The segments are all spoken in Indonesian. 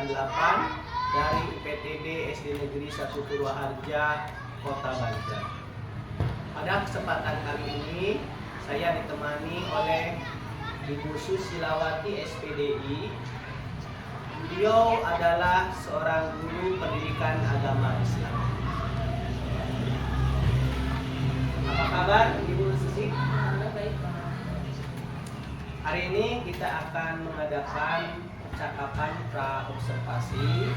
dari UPTD SD Negeri 1 Purwaharja, Kota Banjar. Pada kesempatan kali ini saya ditemani oleh Ibu Susilawati SPDI. Beliau adalah seorang guru pendidikan agama Islam. Apa kabar Ibu Susi? Baik, Pak. Hari ini kita akan mengadakan percakapan pra-observasi.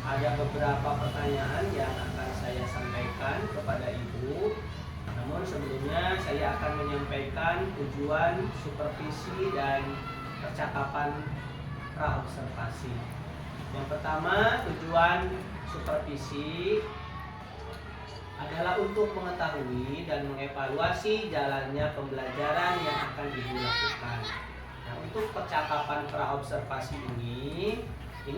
Ada beberapa pertanyaan yang akan saya sampaikan kepada Ibu. Namun sebelumnya saya akan menyampaikan tujuan supervisi dan percakapan pra-observasi. Yang pertama, tujuan supervisi adalah untuk mengetahui dan mengevaluasi jalannya pembelajaran yang akan Ibu lakukan. Nah, untuk percakapan pra-observasi ini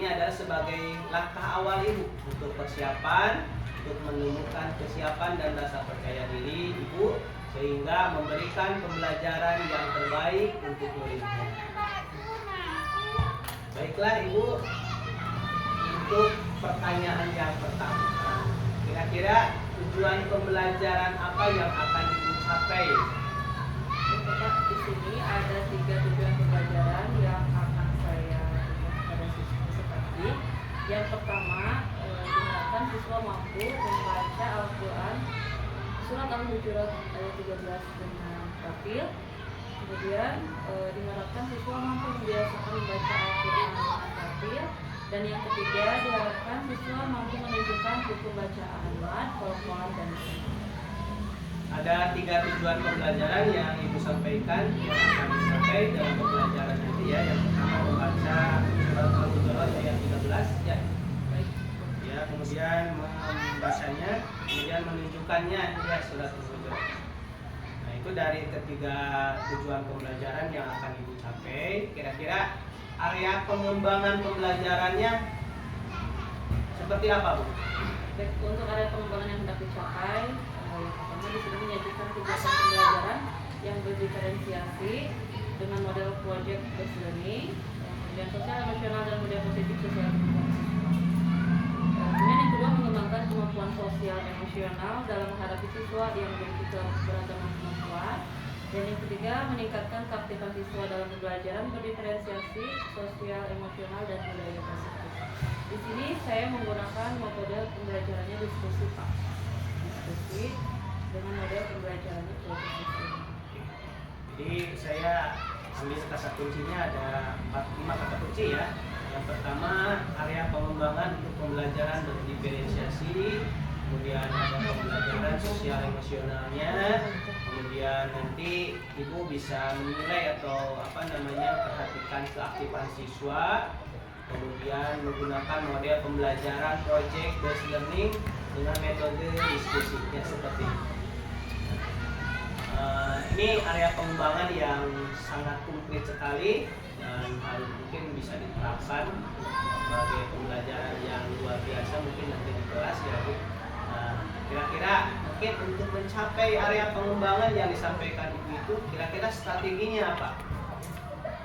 adalah sebagai langkah awal Ibu untuk persiapan, untuk menemukan kesiapan dan rasa percaya diri Ibu, sehingga memberikan pembelajaran yang terbaik untuk muridnya. Baiklah Ibu, untuk pertanyaan yang pertama, kira-kira tujuan pembelajaran apa yang akan Ibu capai? Pak, di sini ada 3 tujuan pembelajaran yang akan saya berikan kepada siswa seperti yang pertama, diharapkan siswa mampu membaca Al-Quran surat Al-Hujurat ayat 13 dengan tafsir. Kemudian diharapkan siswa mampu membiasakan membaca Al-Quran dengan tafsir. Dan yang ketiga, diharapkan siswa mampu menunjukkan buku bacaan Ahmad, Al-Quran, dan Ada 3 tujuan pembelajaran yang Ibu sampaikan yang akan dicapai dalam pembelajaran nanti ya. Yang pertama membaca surat Al-Hujurat ayat 13 ya. Ya, kemudian membacanya, kemudian menunjukkannya ya surat Al-Hujurat. Nah, itu dari ketiga tujuan pembelajaran yang akan Ibu capai. Kira-kira area pengembangan pembelajarannya seperti apa, Bu? Baik, untuk area pengembangan yang hendak dicapai, yang pertama di sini menyajikan kegiatan pembelajaran yang berdiferensiasi dengan model project based learning, kemudian sosial emosional dan budaya positif sesuai kemampuan siswa. Kemudian yang kedua, mengembangkan kemampuan sosial emosional dalam menghadapi siswa yang memiliki keberagaman kemampuan. Dan yang ketiga, meningkatkan keaktifan siswa dalam pembelajaran berdiferensiasi sosial emosional dan budaya positif. Di sini saya menggunakan metode pembelajarannya diskusi, Pak. Diskusi dengan model pembelajarannya diskusi. Jadi saya ambil kata kuncinya ada 5 kata kunci ya. Yang pertama, area pengembangan untuk pembelajaran berdiferensiasi, kemudian ada pembelajaran sosial emosionalnya, kemudian nanti Ibu bisa menilai atau perhatikan keaktifan siswa, kemudian menggunakan model pembelajaran project based learning dengan metode diskusinya seperti ini. Ini area pengembangan yang sangat konkret sekali dan mungkin bisa diterapkan sebagai pembelajaran yang luar biasa mungkin nanti di kelas ya Bu. Kira-kira mungkin untuk mencapai area pengembangan yang disampaikan Ibu itu kira-kira strateginya apa?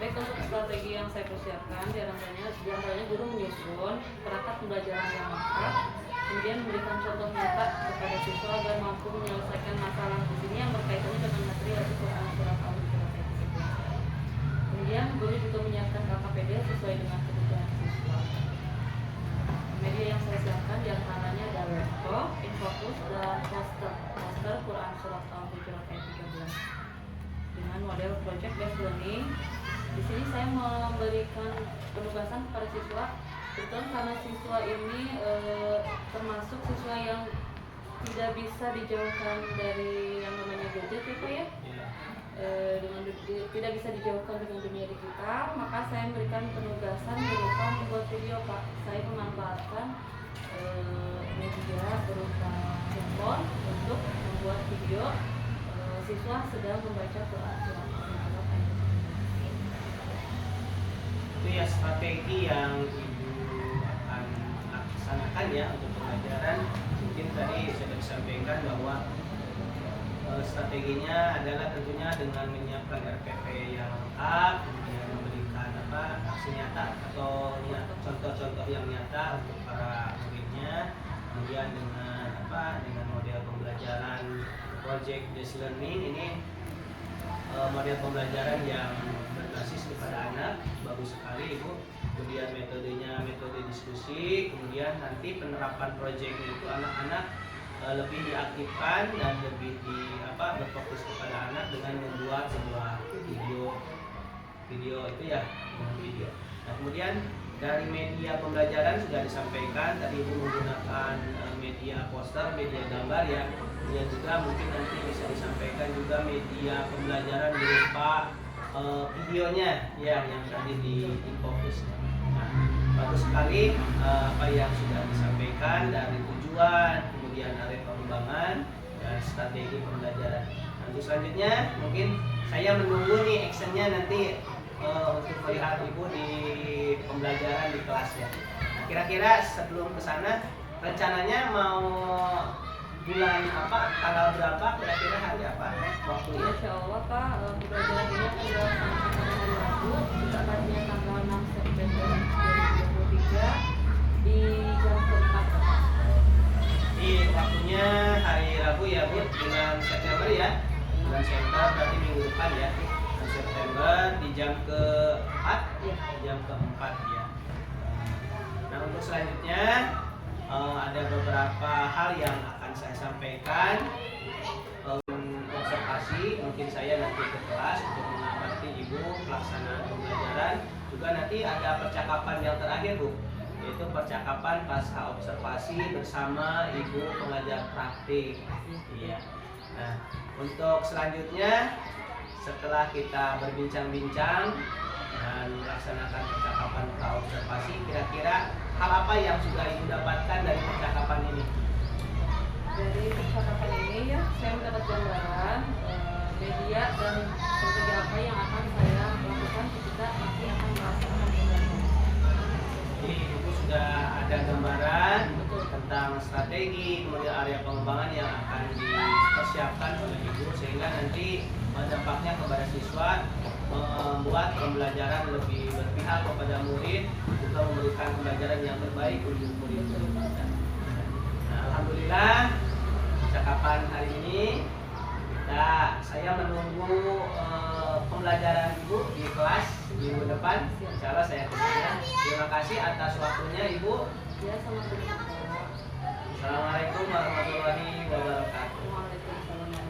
Baik, untuk strategi yang saya persiapkan diantaranya guru menyusun perangkat pembelajaran yang lengkap, kemudian memberikan contoh nyata kepada siswa agar mampu menyelesaikan masalah di sini yang berkaitannya dengan materi yaitu Quran surat Al-Hujurat ayat 13. Kemudian guru juga menyiapkan KKPD sesuai dengan kebutuhan siswa. Media yang saya siapkan diantaranya ada laptop, infocus, dan poster Quran surat Al-Hujurat ayat 13 dengan model project based learning. Di sini saya memberikan penugasan kepada siswa, kebetulan karena siswa ini termasuk siswa yang tidak bisa dijauhkan dari yang namanya gadget ya Pak ya. Tidak bisa dijauhkan dengan dunia digital, maka saya memberikan penugasan berupa membuat video Pak. Saya memanfaatkan media berupa handphone untuk membuat video siswa sedang membaca Quran surat Al-Hujurat ayat 13. Itu ya strategi yang Ibu akan laksanakan ya untuk pembelajaran. Mungkin tadi sudah disampaikan bahwa strateginya adalah tentunya dengan menyiapkan RPP yang lengkap, kemudian memberikan aksi nyata atau contoh-contoh yang nyata untuk para muridnya, kemudian dengan model pembelajaran project based learning ini, model pembelajaran yang berbasis kepada anak, bagus sekali Ibu. Kemudian metodenya metode diskusi, kemudian nanti penerapan proyeknya itu anak-anak lebih diaktifkan dan lebih berfokus kepada anak dengan membuat sebuah video itu ya, video. Nah, kemudian dari media pembelajaran sudah disampaikan tadi Ibu menggunakan media poster, media gambar ya. Kemudian juga mungkin nanti bisa disampaikan juga media pembelajaran berupa videonya ya, yang tadi di fokus. Nah, bagus sekali apa yang sudah disampaikan dari tujuan, kemudian area pengembangan dan strategi pembelajaran. Nanti selanjutnya mungkin saya menunggu nih actionnya nanti untuk melihat Ibu di pembelajaran di kelas ya. Nah, kira-kira sebelum ke sana rencananya mau bulan apa, tanggal berapa, kira-kira hari apa waktunya? Insya Allah Pak, pembelajaran ini akan dilaksanakan pada hari Rabu, tepatnya tanggal 6 September 2023 di jam keempat. Di waktunya hari Rabu ya Bu, bulan September ya. Bulan September berarti minggu depan ya. Bulan September di jam ke-4 ya. Jam ke-4 ya. Nah, untuk selanjutnya ada beberapa hal yang akan saya sampaikan. Observasi, mungkin saya nanti ke kelas untuk mengamati Ibu pelaksanaan pembelajaran. Juga nanti ada percakapan yang terakhir Bu, yaitu percakapan pasca observasi bersama Ibu pengajar praktik. Iya. Nah, untuk selanjutnya setelah kita berbincang-bincang dan melaksanakan percakapan pra observasi, kira-kira hal apa yang sudah Ibu dapatkan dari percakapan ini? Dari percakapan ini ya, saya mendapat gambaran media dan strategi apa yang akan saya lakukan ketika nanti akan melaksanakan pembelajaran. Jadi Ibu sudah ada gambaran tentang strategi, kemudian area pengembangan yang akan dipersiapkan oleh Ibu, sehingga nanti dampaknya kepada siswa membuat pembelajaran lebih berpihak kepada murid, juga memberikan pembelajaran yang terbaik untuk murid-murid. Nah, alhamdulillah percakapan hari ini saya menunggu pembelajaran Ibu di kelas minggu depan. Insya Allah saya kesana. Terima kasih atas waktunya Ibu. Ya, sama-sama. Assalamualaikum warahmatullahi wabarakatuh. Waalaikumsalam.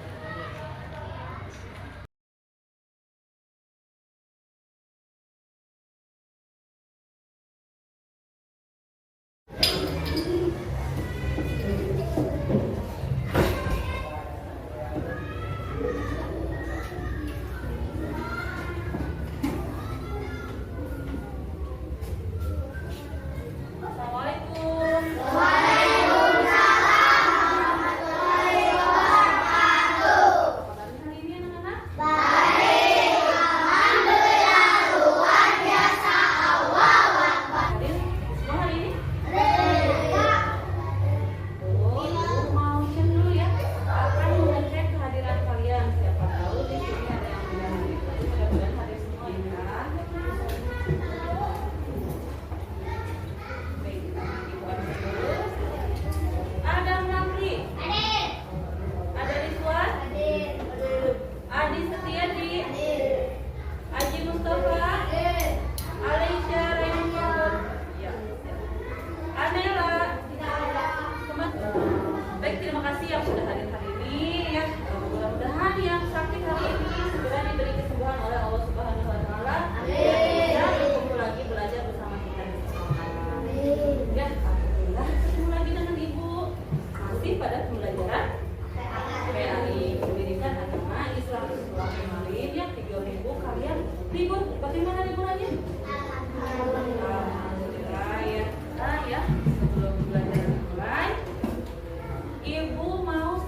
Sebelum belajar mulai, Ibu mau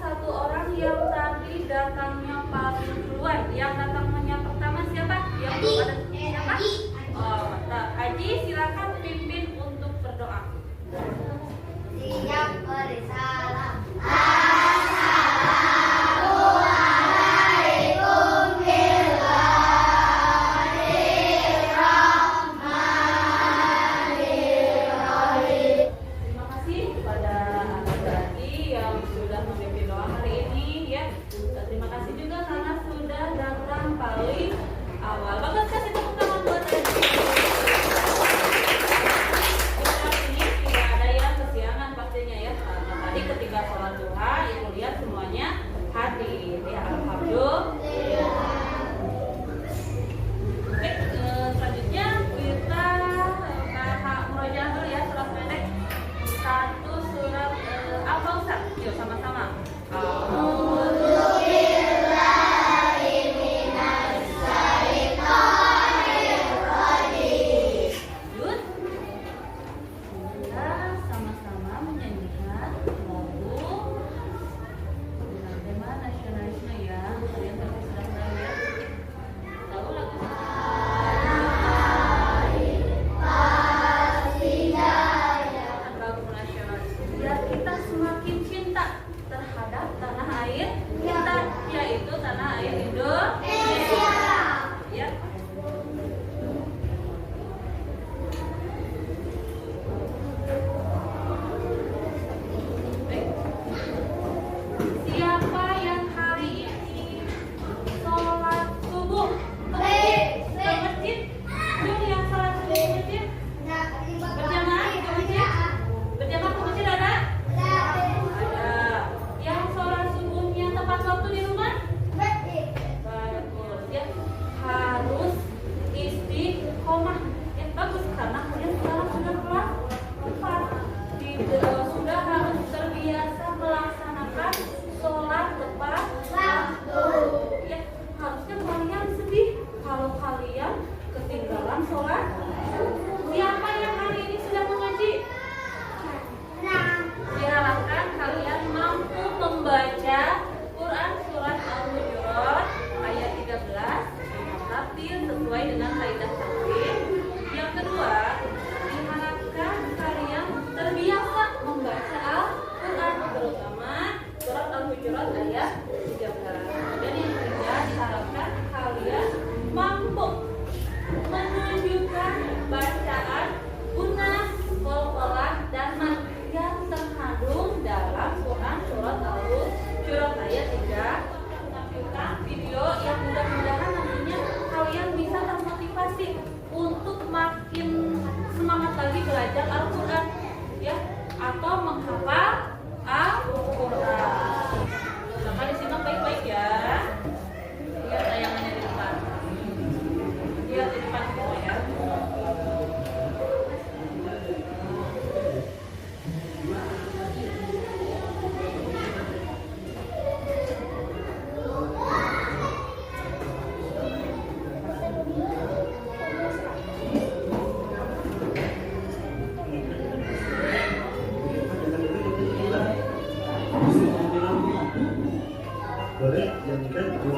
Di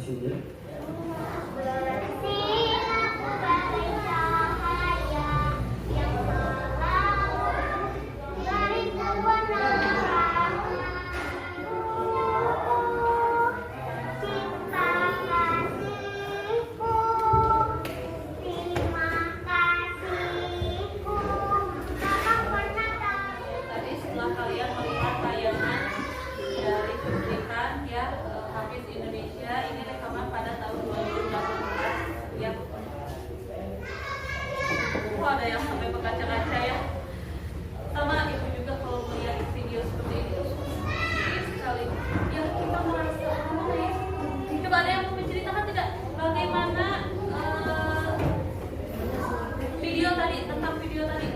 sini. Tadi setelah kalian melihat tayangan dari cuplikan ya Hafiz Indonesia, ini rekaman pada tahun 2018 ya. Ada yang sampai berkaca-kaca ya. Sama ibu juga kalau melihat video seperti ini tuh sedih sekali. Ya kita merasa gimana ya? Coba ada yang mau menceritakan tidak bagaimana video tadi, tentang video tadi?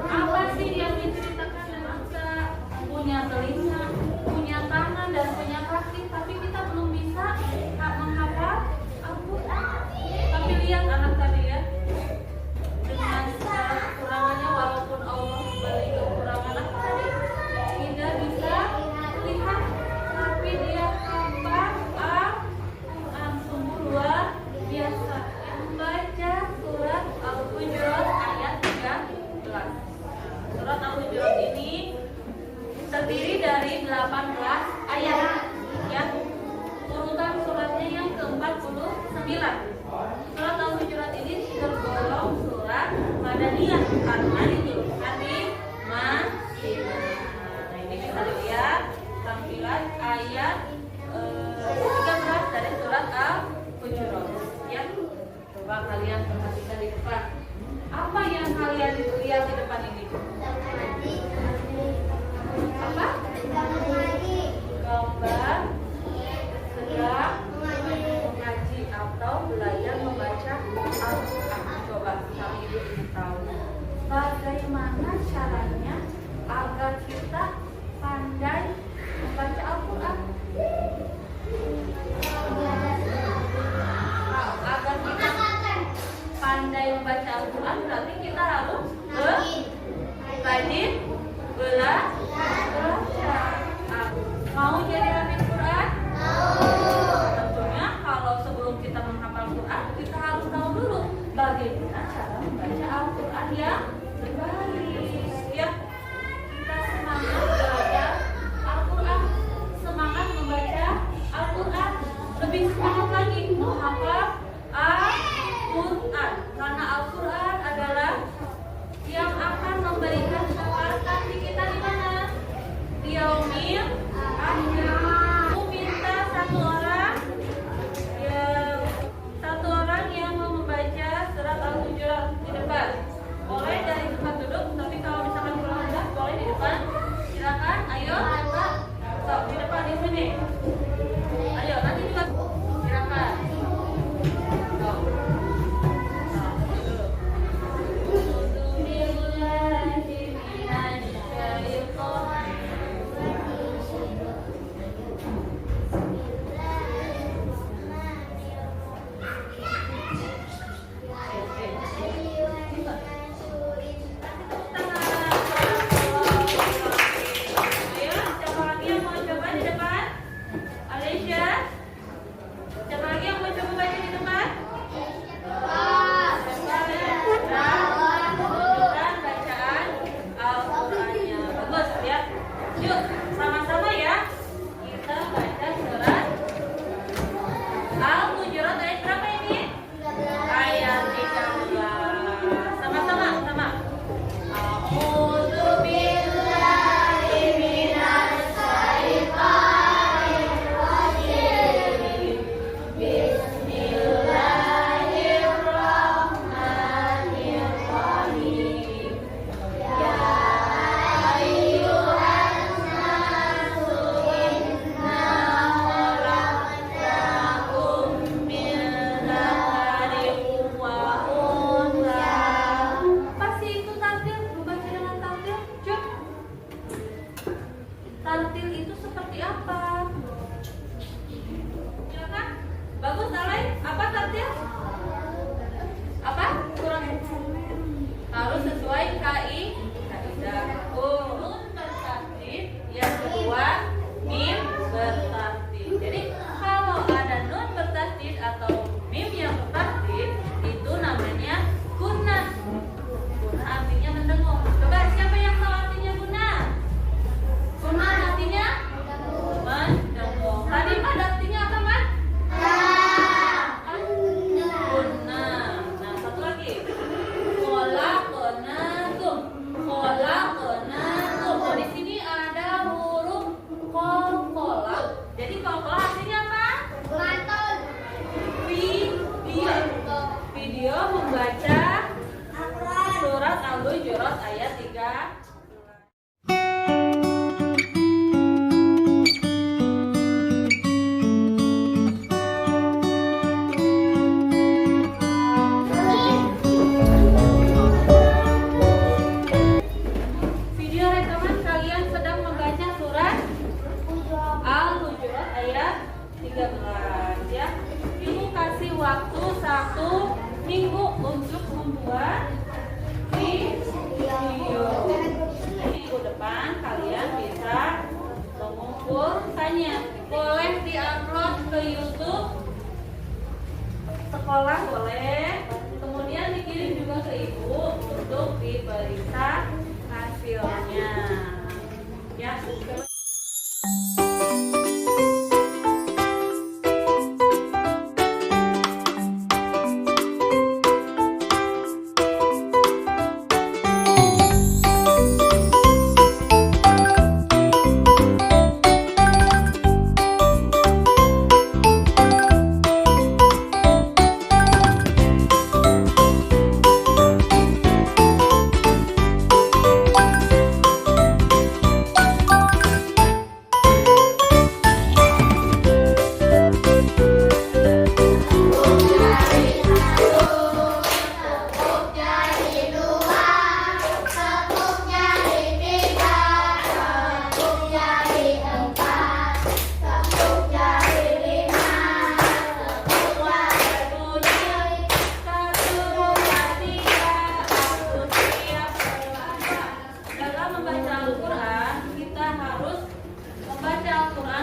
Apa sih yang diceritakan? Memang kita punya telinga, punya tangan dan punya kaki, tapi kita belum bisa menghafal Al-Quran. Tapi lihat anak tadi ya, dengan segala kekurangannya, walaupun Allah beri kekurangan apa tadi, tidak bisa lihat, tapi dia hafal Al-Quran. Sungguh luar biasa. Membaca surat Al-Hujurat ayat 13. Surat Al-Hujurat ini terdiri dari 18 ayat ya. Urutan suratnya yang ke-49. Surat Al-Hujurat ini tergolong surat Madaniyah karena diturunkan di Madinah. Nah, ini bisa dilihat tampilan ayat 13 dari surat Al-Hujurat ya. Coba kalian perhatikan di depan. Apa yang kalian lihat di depan ini? Apa? Gambar sedang mengaji atau belajar membaca Al-Quran. Coba kami ibu ingin tahu bagaimana caranya agar kita pandai membaca Al-Quran. Agar kita pandai membaca Al-Quran berarti kita harus rajin belajar. Mau jadi hafiz Quran? Tentunya kalau sebelum kita menghafal Quran, kita harus tahu dulu bagaimana cara membaca Al-Quran yang baik. Ya, kita semangat belajar Al-Quran, semangat membaca Al-Quran, lebih semangat lagi menghafal Al-Quran, karena Al-Quran adalah yang akan memberikan syafaat nanti kita di mana? Di yaumil akhir. Aku minta satu orang yang mau membaca surat Al-Hujurat di depan. Boleh dari tempat duduk, tapi kalau misalkan kurang rendah boleh di depan. Silakan, ayo. So, di depan di sini. Ayo, nanti juga silakan. So. kedua mim Al-Hujurat ayat 3. Video rekaman kalian sedang membaca surat Al-Hujurat ayat 13 ya. Ibu kasih waktu 1 minggu untuk membuat video. Minggu depan kalian bisa mengumpulkannya. Boleh diupload ke YouTube sekolah, boleh. Kemudian dikirim juga ke ibu untuk diperiksa hasilnya. Ya.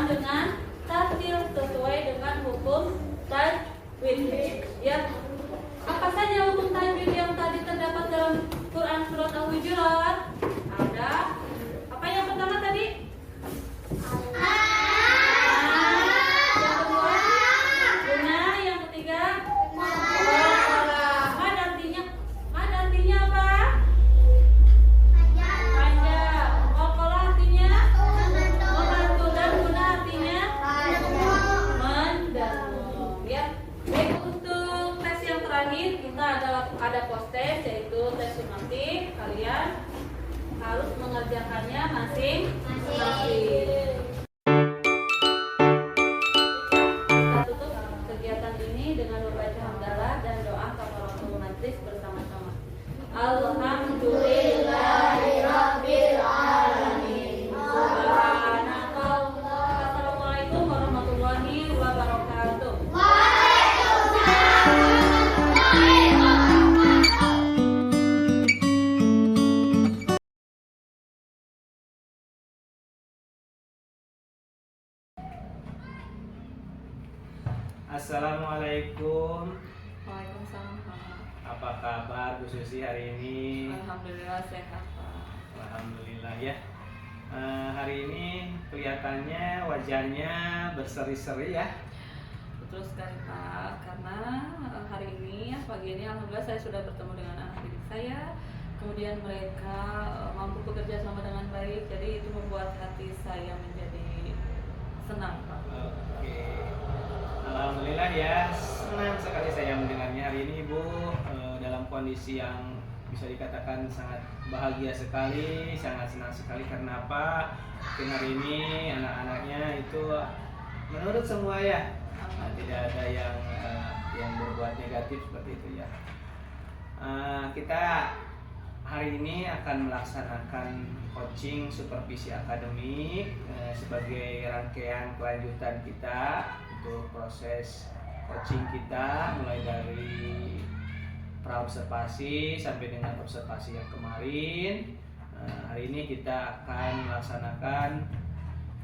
Dengan tartil sesuai dengan hukum tajwid. Ya, apa saja hukum tajwid yang tadi terdapat dalam Quran surat Al-Hujurat? Ada apa yang pertama tadi? Yang kedua guna, yang ketiga mad artinya apa? Panjang. Qalqalah artinya membantu, dan guna artinya mendangung. Ya. Baik, untuk tes yang terakhir kita ada post test, yaitu tes sumatif. Kalian harus mengerjakannya masing-masing. Kita tutup kegiatan ini dengan membaca hamdalah dan doa kafaratul majlis bersama-sama. Alhamdulillahirabbil alamin. Subhanakallah. Assalamualaikum warahmatullahi wabarakatuh. Assalamualaikum. Waalaikumsalam. Apa kabar Bu Susi hari ini? Alhamdulillah sehat, Pak. Alhamdulillah ya. Hari ini kelihatannya wajahnya berseri-seri ya. Betul sekali, Pak. Karena hari ini, pagi ini alhamdulillah saya sudah bertemu dengan anak didik saya. Kemudian mereka mampu bekerja sama dengan baik. Jadi itu membuat hati saya menjadi senang, Pak. Oke. Alhamdulillah ya, senang sekali saya mendengarnya hari ini Ibu dalam kondisi yang bisa dikatakan sangat bahagia sekali, sangat senang sekali. Karena apa? Mungkin hari ini anak-anaknya itu menurut semua ya, tidak ada yang berbuat negatif seperti itu ya. Kita hari ini akan melaksanakan coaching supervisi akademik sebagai rangkaian kelanjutan kita untuk proses coaching kita, mulai dari praobservasi sampai dengan observasi yang kemarin. Hari ini kita akan melaksanakan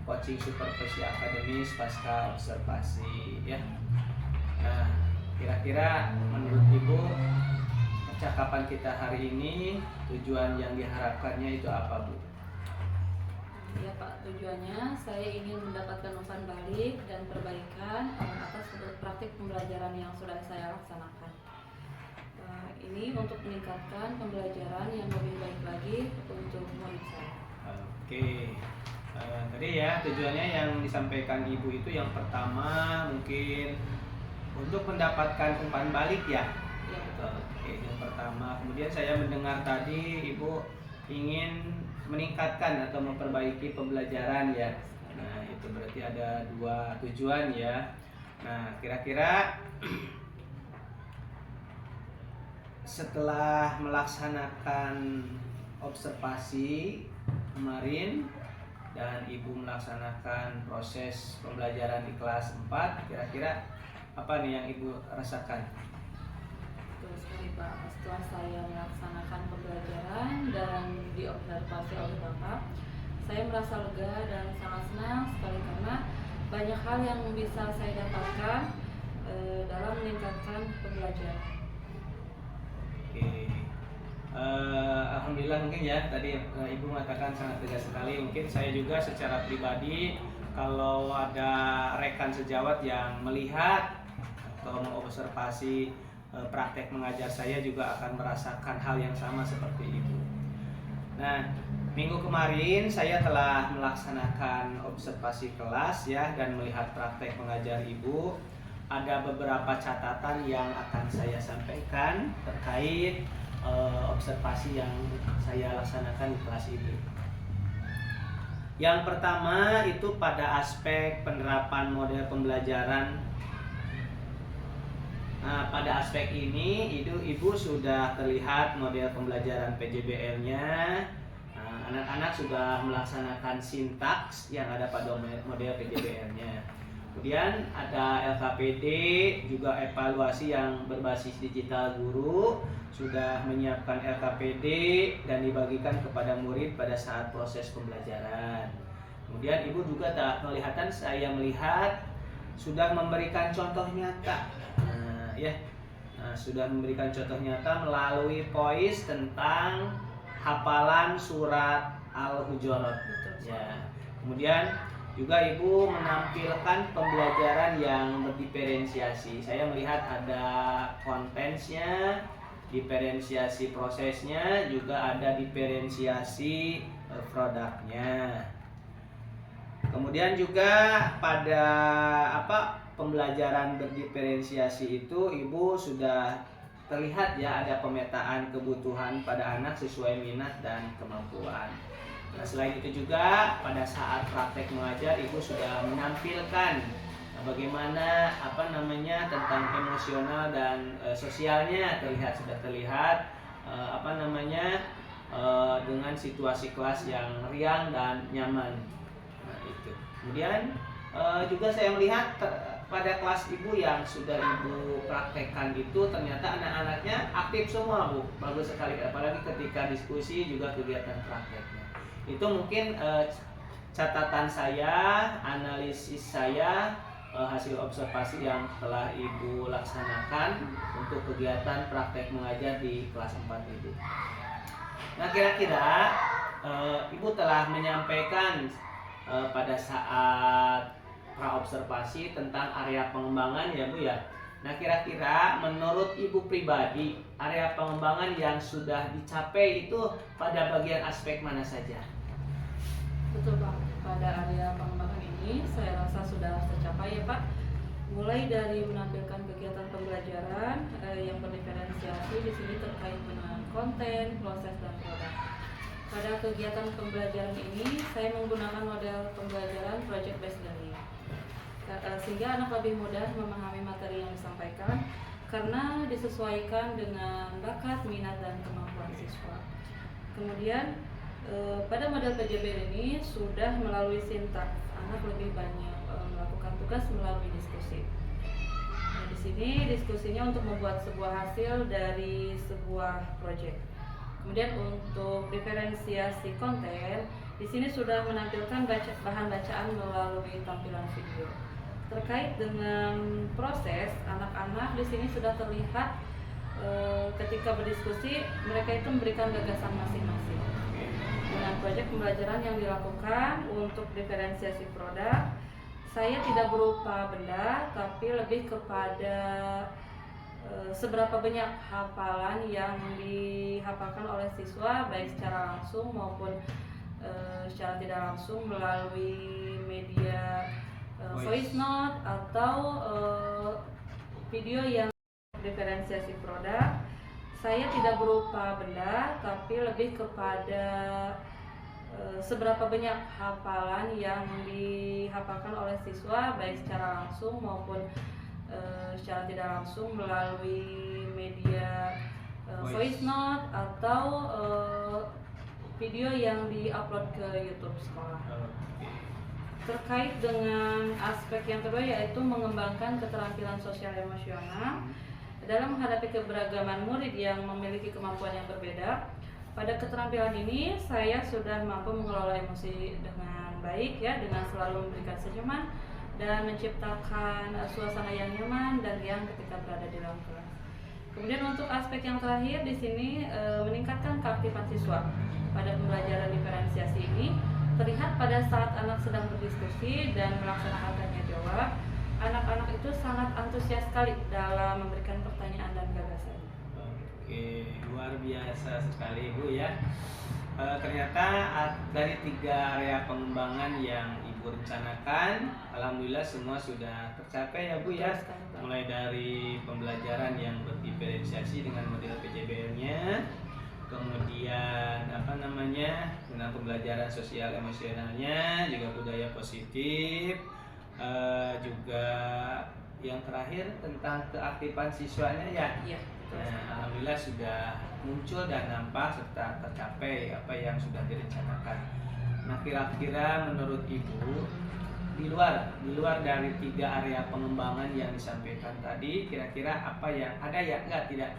coaching supervisi akademis pasca observasi ya. Nah, kira-kira menurut Ibu percakapan kita hari ini tujuan yang diharapkannya itu apa, Bu? Ya Pak, tujuannya saya ingin mendapatkan umpan balik dan perbaikan atas praktik pembelajaran yang sudah saya laksanakan. Ini untuk meningkatkan pembelajaran yang lebih baik lagi untuk murid saya. Oke. Tadi ya tujuannya yang disampaikan Ibu itu yang pertama mungkin untuk mendapatkan umpan balik ya. Ya, betul. Oke, yang pertama. Kemudian saya mendengar tadi Ibu ingin meningkatkan atau memperbaiki pembelajaran ya. Nah, itu berarti ada dua tujuan ya. Nah, kira-kira setelah melaksanakan observasi kemarin dan Ibu melaksanakan proses pembelajaran di kelas 4, kira-kira apa nih yang Ibu rasakan? Betul sekali Pak. Setelah saya melaksanakan pembelajaran dan diobservasi oleh Bapak, saya merasa lega dan sangat senang sekali karena banyak hal yang bisa saya dapatkan dalam meningkatkan pembelajaran. Oke. Alhamdulillah mungkin ya tadi Ibu mengatakan sangat tegas sekali. Mungkin saya juga secara pribadi kalau ada rekan sejawat yang melihat atau mengobservasi praktek mengajar saya juga akan merasakan hal yang sama seperti itu. Nah, minggu kemarin saya telah melaksanakan observasi kelas ya dan melihat praktek mengajar Ibu. Ada beberapa catatan yang akan saya sampaikan terkait observasi yang saya laksanakan di kelas ini. Yang pertama itu pada aspek penerapan model pembelajaran. Nah, pada aspek ini Ibu sudah terlihat model pembelajaran PJBL-nya. Nah, anak-anak sudah melaksanakan sintaks yang ada pada model PJBL-nya. Kemudian ada LKPD, juga evaluasi yang berbasis digital guru sudah menyiapkan LKPD dan dibagikan kepada murid pada saat proses pembelajaran. Kemudian Ibu juga tak kelihatan saya melihat sudah memberikan contoh nyata. Sudah memberikan contoh nyata melalui voice tentang hafalan surat Al-Hujurat. Ya. Kemudian juga Ibu menampilkan pembelajaran yang berdiferensiasi. Saya melihat ada kontensnya, diferensiasi prosesnya, juga ada diferensiasi produknya. Kemudian juga pada pembelajaran berdiferensiasi itu Ibu sudah terlihat ya ada pemetaan kebutuhan pada anak sesuai minat dan kemampuan. Nah, selain itu juga pada saat praktek mengajar Ibu sudah menampilkan bagaimana tentang emosional dan sosialnya sudah terlihat dengan situasi kelas yang riang dan nyaman. Nah, itu. Kemudian juga saya melihat pada kelas Ibu yang sudah Ibu praktekkan itu ternyata anak-anaknya aktif semua Bu. Bagus sekali apalagi ketika diskusi juga kegiatan prakteknya. Itu mungkin catatan saya, analisis saya, hasil observasi yang telah Ibu laksanakan untuk kegiatan praktek mengajar di kelas 4 Ibu. Nah, kira-kira Ibu telah menyampaikan pada saat praobservasi tentang area pengembangan ya Bu ya. Nah, kira-kira menurut Ibu pribadi area pengembangan yang sudah dicapai itu pada bagian aspek mana saja? Betul Pak, pada area pengembangan ini saya rasa sudah tercapai ya Pak. Mulai dari menampilkan kegiatan pembelajaran yang berdiferensiasi di sini terkait dengan konten, proses dan produk. Pada kegiatan pembelajaran ini saya menggunakan model pembelajaran project based learning. Sehingga anak lebih mudah memahami materi yang disampaikan karena disesuaikan dengan bakat, minat dan kemampuan siswa. Kemudian pada model PJBL ini sudah melalui sintaks, anak lebih banyak melakukan tugas melalui diskusi. Nah, di sini diskusinya untuk membuat sebuah hasil dari sebuah proyek. Kemudian untuk diferensiasi konten, di sini sudah menampilkan bahan bacaan melalui tampilan video. Terkait dengan proses, anak-anak di sini sudah terlihat ketika berdiskusi mereka itu memberikan gagasan masing-masing. Dengan proyek pembelajaran yang dilakukan untuk diferensiasi produk, saya tidak berupa benda, tapi lebih kepada seberapa banyak hafalan yang dihafalkan oleh siswa, baik secara langsung maupun secara tidak langsung melalui media voice note atau video yang diferensiasi produk, saya tidak berupa benda, tapi lebih kepada seberapa banyak hafalan yang dihafalkan oleh siswa, baik secara langsung maupun secara tidak langsung melalui media voice note atau video yang diupload ke YouTube sekolah. Terkait dengan aspek yang kedua, yaitu mengembangkan keterampilan sosial emosional dalam menghadapi keberagaman murid yang memiliki kemampuan yang berbeda. Pada keterampilan ini saya sudah mampu mengelola emosi dengan baik ya, dengan selalu memberikan senyuman dan menciptakan suasana yang nyaman dan riang ketika berada di dalam kelas. Kemudian untuk aspek yang terakhir di sini meningkatkan keaktifan siswa pada pembelajaran diferensiasi ini terlihat pada saat anak sedang berdiskusi dan melaksanakan tanya jawab. Anak-anak itu sangat antusias sekali dalam memberikan pertanyaan dan gagasan. Oke, luar biasa sekali Ibu ya. Ternyata dari 3 area pengembangan yang Ibu rencanakan, alhamdulillah semua sudah tercapai ya Bu ya. Mulai dari pembelajaran yang berdiferensiasi dengan model PJBL-nya, kemudian dengan pembelajaran sosial emosionalnya, juga budaya positif, juga yang terakhir tentang keaktifan siswanya ya. Iya. Nah, alhamdulillah sudah muncul dan nampak serta tercapai apa yang sudah direncanakan. Nah, kira-kira menurut Ibu di luar dari 3 area pengembangan yang disampaikan tadi, kira-kira apa yang ada ya tidak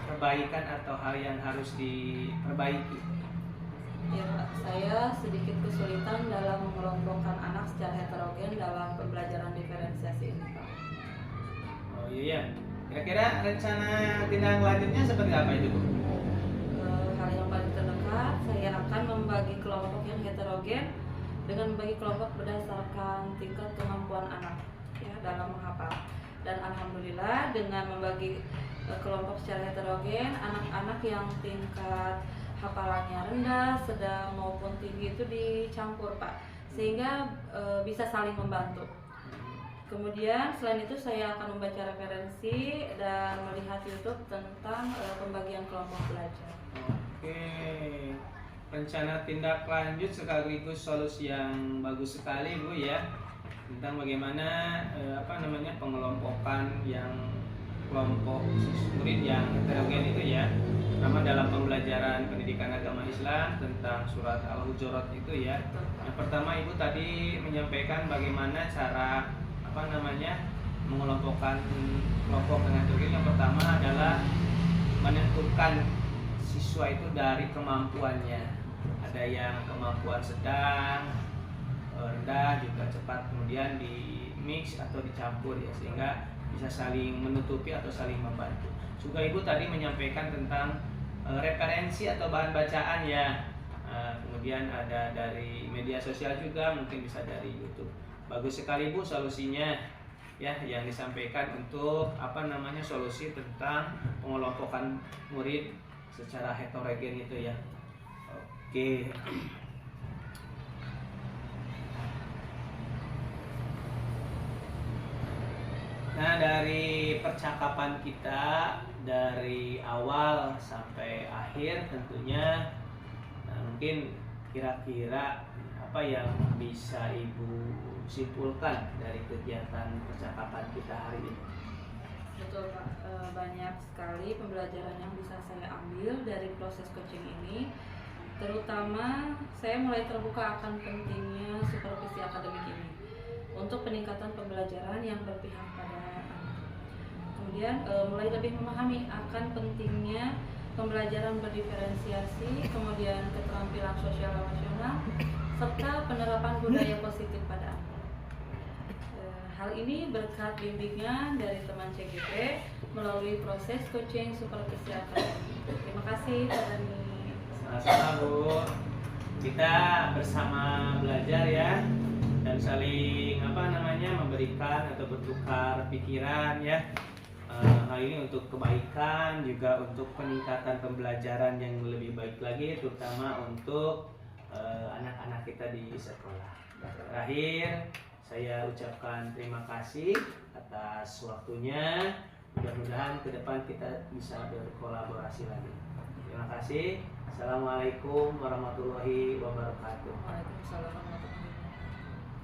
perbaikan atau hal yang harus diperbaiki? Ya Pak, saya sedikit kesulitan dalam mengelompokkan anak secara heterogen dalam pembelajaran diferensiasi ini Pak. Oh iya. Kira-kira rencana tindak lanjutnya seperti apa itu Bu? Hal yang paling terdekat, saya akan membagi kelompok yang heterogen dengan membagi kelompok berdasarkan tingkat kemampuan anak ya dalam menghafal. Dan alhamdulillah dengan membagi kelompok secara heterogen, anak-anak yang tingkat hafalannya rendah, sedang maupun tinggi itu dicampur Pak, sehingga bisa saling membantu. Kemudian selain itu saya akan membaca referensi dan melihat YouTube tentang pembagian kelompok belajar. Oke, rencana tindak lanjut sekaligus solusi yang bagus sekali Bu ya, tentang bagaimana pengelompokan yang kelompok murid yang heterogen itu ya, terutama dalam pembelajaran pendidikan agama Islam tentang surat Al-Hujurat itu ya. Yang pertama Ibu tadi menyampaikan bagaimana cara mengelompokkan kelompok dengan heterogen. Yang pertama adalah menentukan siswa itu dari kemampuannya. Ada yang kemampuan sedang, rendah, juga cepat, kemudian di mix atau dicampur ya, sehingga bisa saling menutupi atau saling membantu. Juga Ibu tadi menyampaikan tentang referensi atau bahan bacaan ya. Kemudian ada dari media sosial juga, mungkin bisa dari YouTube. Bagus sekali Bu solusinya ya yang disampaikan untuk solusi tentang pengelompokan murid secara heterogen itu ya. Oke. Nah, dari percakapan kita dari awal sampai akhir tentunya, mungkin kira-kira apa yang bisa Ibu simpulkan dari kegiatan percakapan kita hari ini? Betul Pak, banyak sekali pembelajaran yang bisa saya ambil dari proses coaching ini. Terutama saya mulai terbuka akan pentingnya supervisi akademik ini untuk peningkatan pembelajaran yang berpihak pada anak. Kemudian mulai lebih memahami akan pentingnya pembelajaran berdiferensiasi, kemudian keterampilan sosial emosional, serta penerapan budaya positif pada anak. Hal ini berkat bimbingan dari teman CGP melalui proses coaching supervisi akademik. Terima kasih Pak Dani. Sama-sama Bu. Kita bersama belajar ya, dan saling memberikan atau bertukar pikiran ya. Hal ini untuk kebaikan, juga untuk peningkatan pembelajaran yang lebih baik lagi, terutama untuk anak-anak kita di sekolah. Terakhir, Saya ucapkan terima kasih atas waktunya. Mudah-mudahan ke depan kita bisa berkolaborasi lagi. Terima kasih. Assalamualaikum warahmatullahi wabarakatuh. Waalaikumsalam warahmatullahi wabarakatuh.